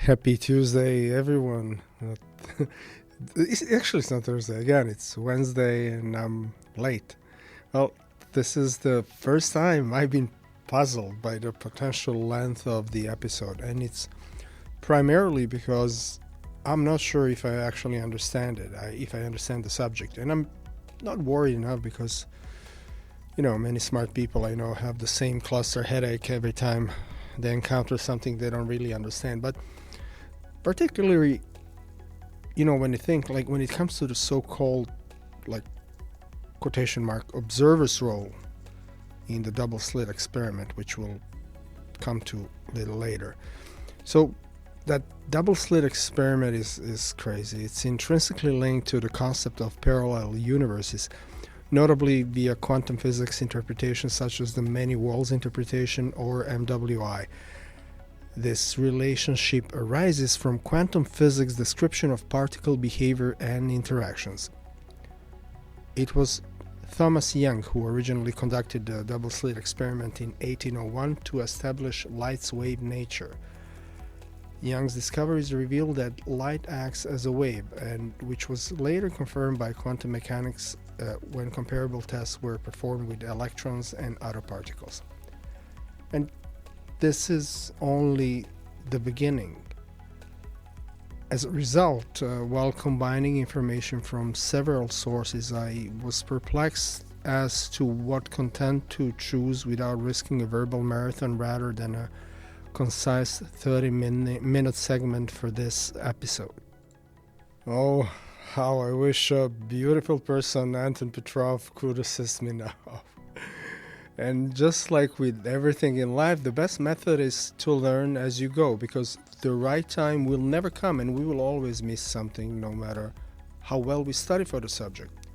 Happy Tuesday, everyone. Actually, it's not Thursday. Again, it's Wednesday and I'm late. Well, this is the first time I've been puzzled by the potential length of the episode, and it's primarily because I'm not sure if I actually understand it, if I understand the subject. And I'm not worried enough because, many smart people I know have the same cluster headache every time they encounter something they don't really understand. But particularly, when you think, like, when it comes to the so-called, like, quotation mark, observer's role in the double slit experiment, which we'll come to a little later. So that double slit experiment is crazy. It's intrinsically linked to the concept of parallel universes, notably via quantum physics interpretations such as the many worlds interpretation or MWI. This relationship arises from quantum physics' description of particle behavior and interactions. It was Thomas Young who originally conducted the double slit experiment in 1801 to establish light's wave nature. Young's discoveries revealed that light acts as a wave, and which was later confirmed by quantum mechanics when comparable tests were performed with electrons and other particles. And this is only the beginning. As a result, while combining information from several sources, I was perplexed as to what content to choose without risking a verbal marathon rather than a concise 30-minute segment for this episode. Oh, how I wish a beautiful person, Anton Petrov, could assist me now. And just like with everything in life, the best method is to learn as you go, because the right time will never come and we will always miss something, no matter how well we study for the subject.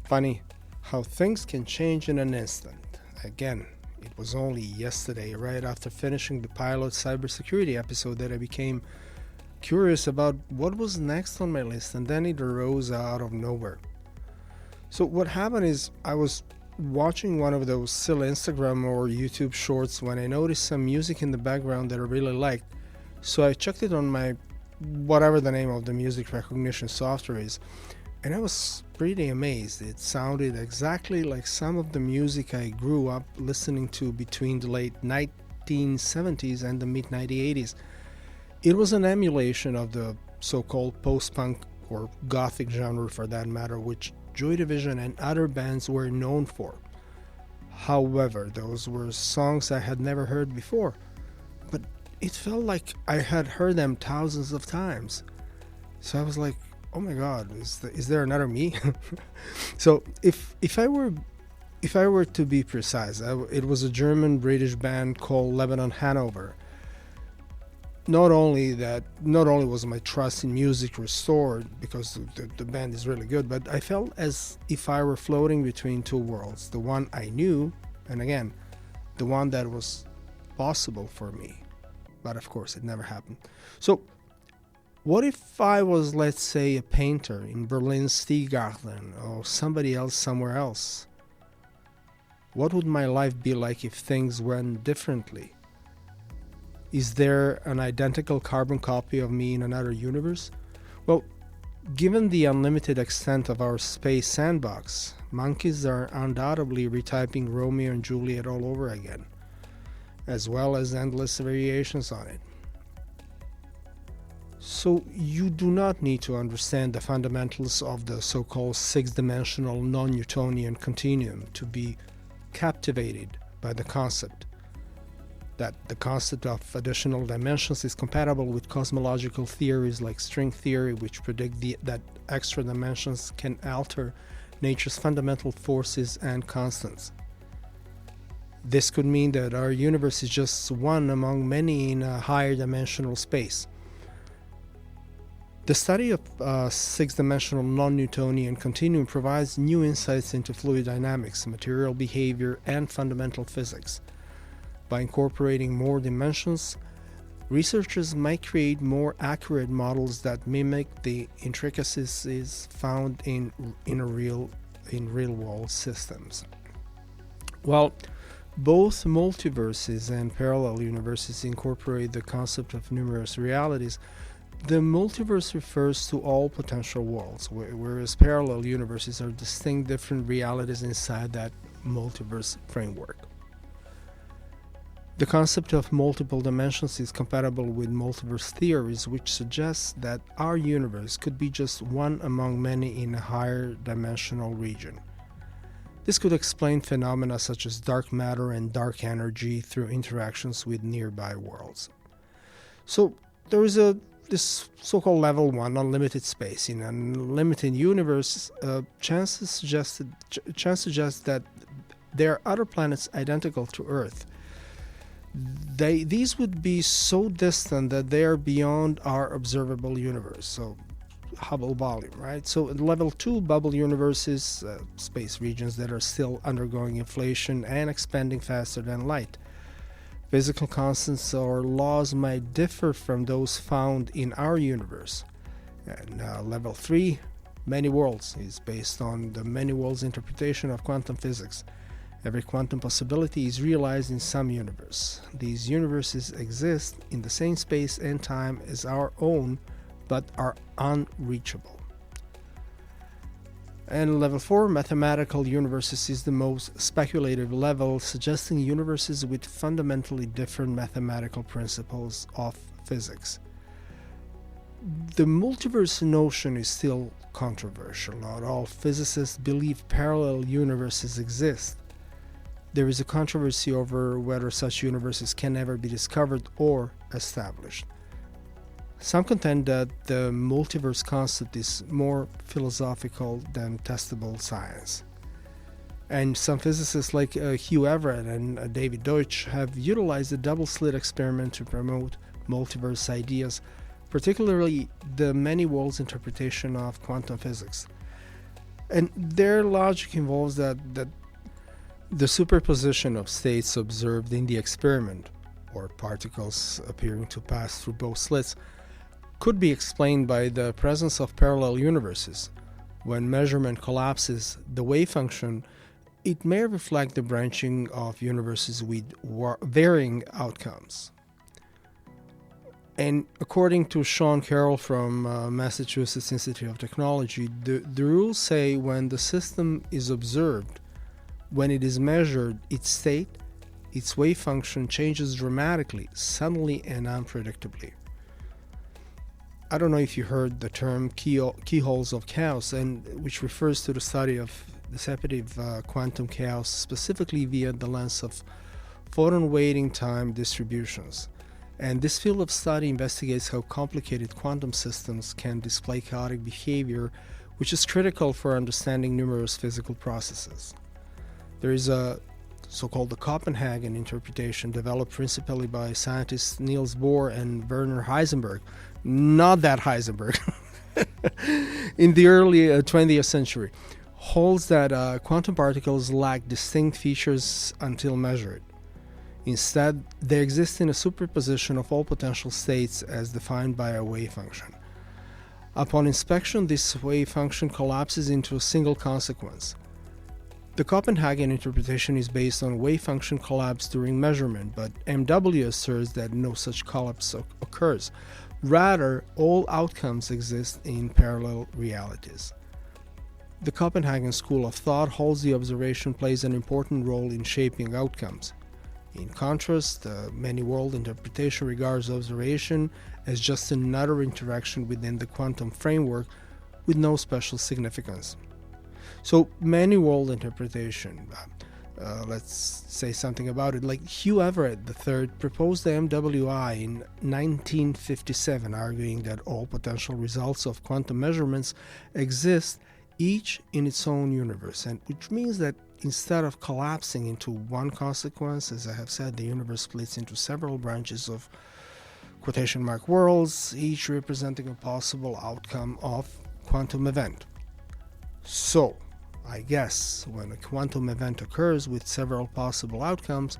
Funny how things can change in an instant. Again, it was only yesterday, right after finishing the pilot cybersecurity episode, that I became curious about what was next on my list, and then it arose out of nowhere. So what happened is I was watching one of those silly Instagram or YouTube shorts when I noticed some music in the background that I really liked. So I checked it on my, whatever the name of the music recognition software is, and I was pretty amazed. It sounded exactly like some of the music I grew up listening to between the late 1970s and the mid-1980s. It was an emulation of the so-called post-punk or gothic genre, for that matter, which Joy Division and other bands were known for. However, those were songs I had never heard before, but it felt like I had heard them thousands of times. So I was like, oh my god, is there another me? So if I were to be precise, it was a German-British band called Lebanon Hanover. Not only was my trust in music restored because the band is really good, but I felt as if I were floating between two worlds, the one I knew, and again, the one that was possible for me. But of course, it never happened. So, what if I was, let's say, a painter in Berlin's Tiergarten or somebody else somewhere else? What would my life be like if things went differently? Is there an identical carbon copy of me in another universe? Well, given the unlimited extent of our space sandbox, monkeys are undoubtedly retyping Romeo and Juliet all over again, as well as endless variations on it. So you do not need to understand the fundamentals of the so-called six-dimensional non-Newtonian continuum to be captivated by the concept that the concept of additional dimensions is compatible with cosmological theories like string theory, which predict that extra dimensions can alter nature's fundamental forces and constants. This could mean that our universe is just one among many in a higher dimensional space. The study of six-dimensional non-Newtonian continuum provides new insights into fluid dynamics, material behavior, and fundamental physics. By incorporating more dimensions, researchers might create more accurate models that mimic the intricacies found in real-world systems. Well, Both multiverses and parallel universes incorporate the concept of numerous realities. The multiverse refers to all potential worlds, whereas parallel universes are distinct different realities inside that multiverse framework. The concept of multiple dimensions is compatible with multiverse theories, which suggests that our universe could be just one among many in a higher dimensional region. This could explain phenomena such as dark matter and dark energy through interactions with nearby worlds. So there is this so-called level 1 unlimited space. In an unlimited universe, chance suggests that there are other planets identical to Earth. These would be so distant that they are beyond our observable universe, so Hubble volume, right? So at level 2 bubble universes, space regions that are still undergoing inflation and expanding faster than light. Physical constants or laws might differ from those found in our universe. And level 3, many worlds, is based on the many worlds interpretation of quantum physics. Every quantum possibility is realized in some universe. These universes exist in the same space and time as our own, but are unreachable. And level 4, mathematical universes, is the most speculative level, suggesting universes with fundamentally different mathematical principles of physics. The multiverse notion is still controversial. Not all physicists believe parallel universes exist. There is a controversy over whether such universes can ever be discovered or established. Some contend that the multiverse concept is more philosophical than testable science. And some physicists like Hugh Everett and David Deutsch have utilized the double-slit experiment to promote multiverse ideas, particularly the many worlds interpretation of quantum physics. And their logic involves that the superposition of states observed in the experiment, or particles appearing to pass through both slits, could be explained by the presence of parallel universes. When measurement collapses the wave function, it may reflect the branching of universes with varying outcomes. And according to Sean Carroll from Massachusetts Institute of Technology, the rules say when the system is observed, when it is measured, its state, its wave function changes dramatically, suddenly and unpredictably. I don't know if you heard the term keyholes of chaos, and which refers to the study of dissipative quantum chaos, specifically via the lens of photon waiting time distributions. And this field of study investigates how complicated quantum systems can display chaotic behavior, which is critical for understanding numerous physical processes. There is a so-called the Copenhagen interpretation, developed principally by scientists Niels Bohr and Werner Heisenberg. Not that Heisenberg. In the early 20th century, holds that quantum particles lack distinct features until measured. Instead, they exist in a superposition of all potential states as defined by a wave function. Upon inspection, this wave function collapses into a single consequence. The Copenhagen interpretation is based on wave function collapse during measurement, but MW asserts that no such collapse occurs. Rather, all outcomes exist in parallel realities. The Copenhagen school of thought holds the observation plays an important role in shaping outcomes. In contrast, the many-world interpretation regards observation as just another interaction within the quantum framework with no special significance. So, many-world interpretation, let's say something about it. Like Hugh Everett III proposed the MWI in 1957, arguing that all potential results of quantum measurements exist each in its own universe, and which means that instead of collapsing into one consequence, as I have said, the universe splits into several branches of quotation mark worlds, each representing a possible outcome of quantum event. So, I guess when a quantum event occurs with several possible outcomes,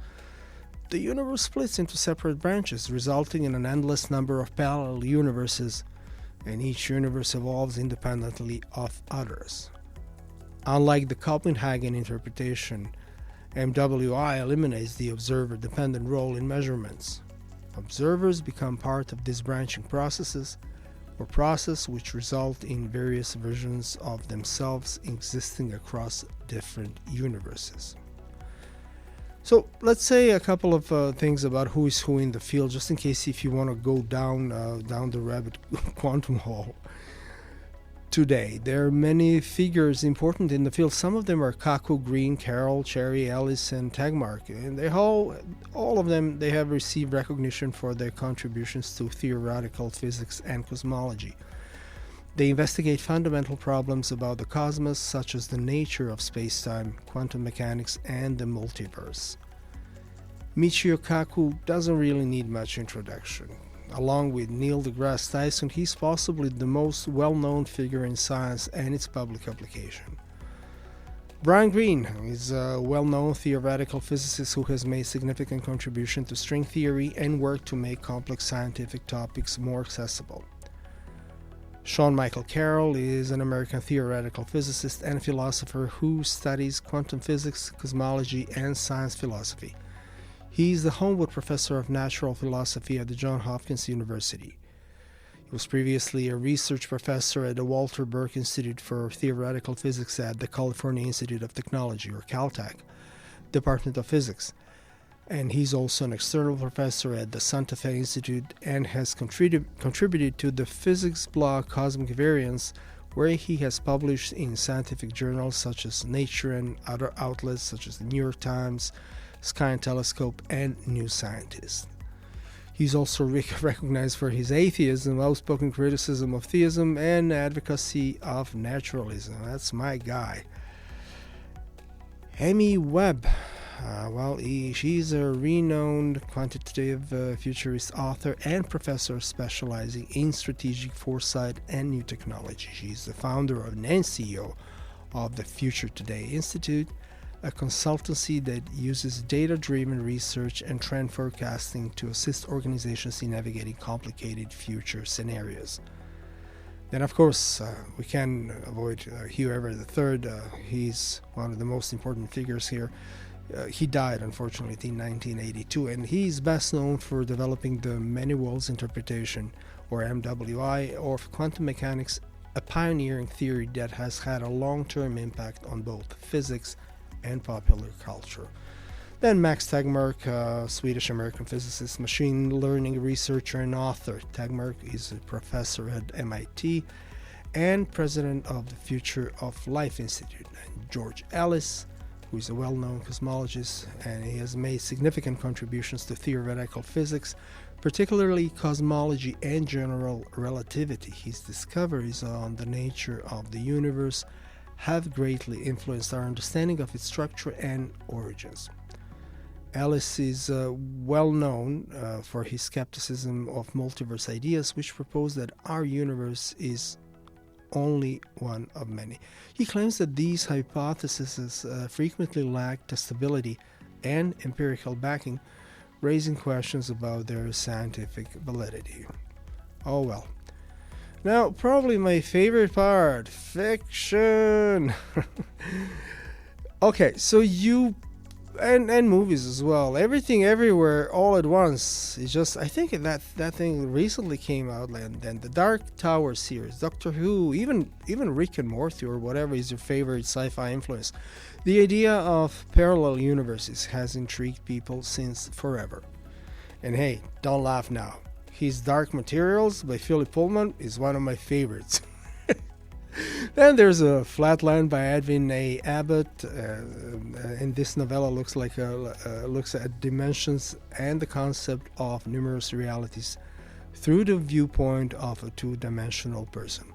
the universe splits into separate branches, resulting in an endless number of parallel universes, and each universe evolves independently of others. Unlike the Copenhagen interpretation, MWI eliminates the observer-dependent role in measurements. Observers become part of these branching processes, or process which result in various versions of themselves existing across different universes. So let's say a couple of things about who is who in the field, just in case if you want to go down the rabbit quantum hole. Today, there are many figures important in the field. Some of them are Kaku, Green, Carroll, Cherry, Ellis, and Tegmark. And all of them, they have received recognition for their contributions to theoretical physics and cosmology. They investigate fundamental problems about the cosmos, such as the nature of space-time, quantum mechanics, and the multiverse. Michio Kaku doesn't really need much introduction. Along with Neil deGrasse Tyson, he's possibly the most well-known figure in science and its public application. Brian Greene is a well-known theoretical physicist who has made significant contribution to string theory and worked to make complex scientific topics more accessible. Sean Michael Carroll is an American theoretical physicist and philosopher who studies quantum physics, cosmology, and science philosophy. He is the Homewood Professor of Natural Philosophy at the Johns Hopkins University. He was previously a research professor at the Walter Burke Institute for Theoretical Physics at the California Institute of Technology, or Caltech, Department of Physics. And he's also an external professor at the Santa Fe Institute and has contributed to the physics blog Cosmic Variance, where he has published in scientific journals such as Nature and other outlets such as the New York Times, Sky and Telescope, and New Scientist. He's also recognized for his atheism, outspoken criticism of theism, and advocacy of naturalism. That's my guy. Amy Webb. She's a renowned quantitative futurist author and professor specializing in strategic foresight and new technology. She's the founder and CEO of the Future Today Institute, a consultancy that uses data-driven research and trend forecasting to assist organizations in navigating complicated future scenarios. Then, of course, we can avoid Hugh Everett III. He's one of the most important figures here. He died, unfortunately, in 1982, and he's best known for developing the many worlds interpretation, or MWI, of quantum mechanics, a pioneering theory that has had a long-term impact on both physics and popular culture. Then Max Tegmark, Swedish-American physicist, machine learning researcher and author. Tegmark is a professor at MIT and president of the Future of Life Institute. And George Ellis, who is a well-known cosmologist, and he has made significant contributions to theoretical physics, particularly cosmology and general relativity. His discoveries on the nature of the universe have greatly influenced our understanding of its structure and origins. Ellis is well known for his skepticism of multiverse ideas, which propose that our universe is only one of many. He claims that these hypotheses frequently lack testability and empirical backing, raising questions about their scientific validity. Oh well. Now, probably my favorite part, fiction. Okay, so and movies as well. Everything, everywhere, all at once. It's just, I think that thing recently came out, and then the Dark Tower series, Doctor Who, even Rick and Morty, or whatever is your favorite sci-fi influence. The idea of parallel universes has intrigued people since forever. And hey, don't laugh now. His Dark Materials by Philip Pullman is one of my favorites. Then there's a Flatland by Edwin A. Abbott, and this novella looks at dimensions and the concept of numerous realities through the viewpoint of a two-dimensional person.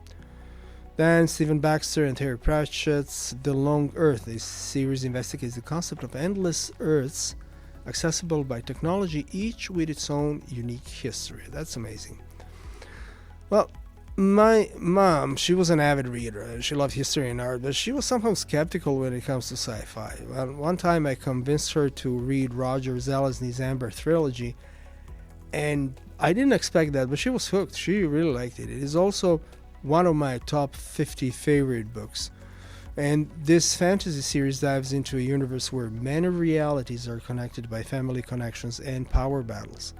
Then Stephen Baxter and Terry Pratchett's The Long Earth. This series investigates the concept of endless Earths accessible by technology, each with its own unique history. That's amazing. Well, my mom, she was an avid reader, and she loved history and art, but she was somehow skeptical when it comes to sci-fi. Well, one time I convinced her to read Roger Zelazny's Amber trilogy, and I didn't expect that, but she was hooked. She really liked it. It is also one of my top 50 favorite books. And this fantasy series dives into a universe where many realities are connected by family connections and power battles.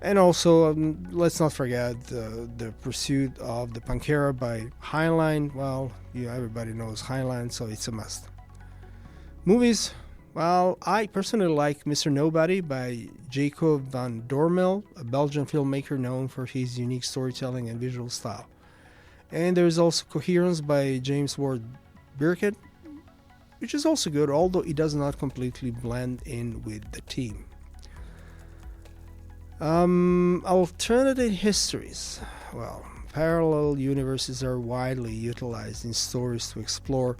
And also, let's not forget the pursuit of the Pankera by Heinlein. Well, everybody knows Heinlein, so it's a must. Movies, well, I personally like Mr. Nobody by Jacob van Dormel, a Belgian filmmaker known for his unique storytelling and visual style. And there's also Coherence by James Ward Birkett, which is also good, although it does not completely blend in with the theme. Alternative histories. Well, parallel universes are widely utilized in stories to explore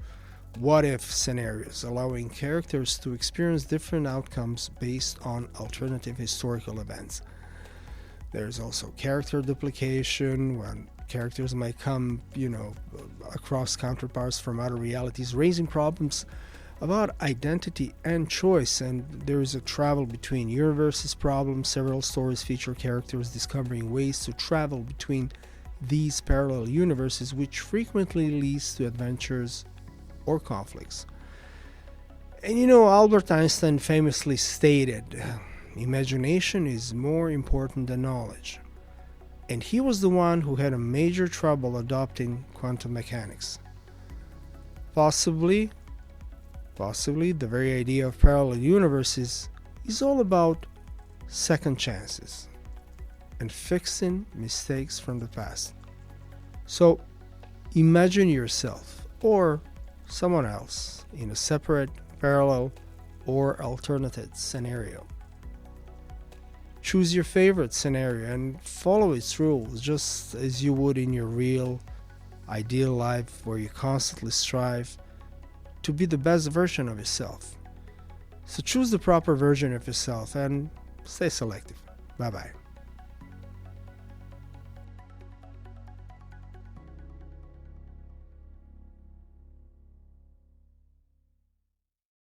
what-if scenarios, allowing characters to experience different outcomes based on alternative historical events. There's also character duplication, when characters might come, across counterparts from other realities, raising problems about identity and choice. And there is a travel between universes problem. Several stories feature characters discovering ways to travel between these parallel universes, which frequently leads to adventures or conflicts. And Albert Einstein famously stated, imagination is more important than knowledge. And he was the one who had a major trouble adopting quantum mechanics. Possibly the very idea of parallel universes is all about second chances and fixing mistakes from the past. So imagine yourself or someone else in a separate, parallel, or alternative scenario. Choose your favorite scenario and follow its rules just as you would in your real, ideal life where you constantly strive to be the best version of yourself. So choose the proper version of yourself and stay selective. Bye-bye.